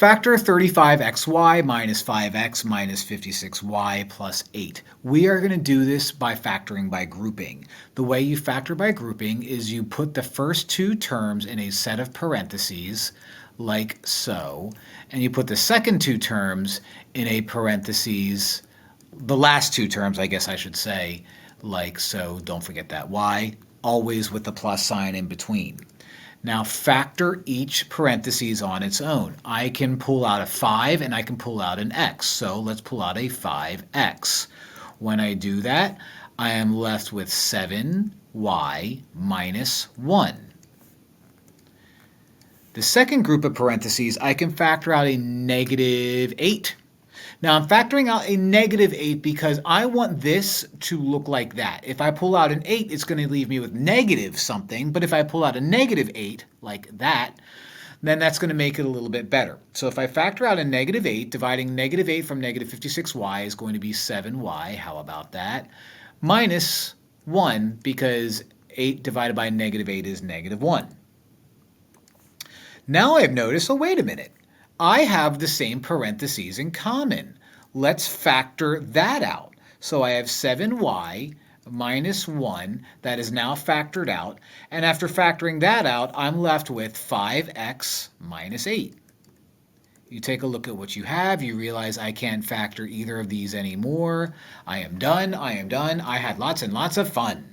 Factor 35xy minus 5x minus 56y plus 8. We are going to do this by factoring by grouping. The way you factor by grouping is you put the first two terms in a set of parentheses, like so, and you put the second two terms in a parentheses, the last two terms, I guess I should say, like so. Don't forget that y, always with the plus sign in between. Now factor each parentheses on its own. I can pull out a 5 and I can pull out an x. So let's pull out a 5x. When I do that, I am left with 7y minus 1. The second group of parentheses, I can factor out a negative 8. Now I'm factoring out a negative 8 because I want this to look like that. If I pull out an 8, it's going to leave me with negative something. But if I pull out a negative 8, like that, then that's going to make it a little bit better. So if I factor out a negative 8, dividing negative 8 from negative 56y is going to be 7y. How about that? Minus 1, because 8 divided by negative 8 is negative 1. Now I've noticed, oh, wait a minute. I have the same parentheses in common. Let's factor that out. So I have 7y minus 1. That is now factored out. And after factoring that out, I'm left with 5x minus 8. You take a look at what you have. You realize I can't factor either of these anymore. I am done. I am done. I had lots and lots of fun.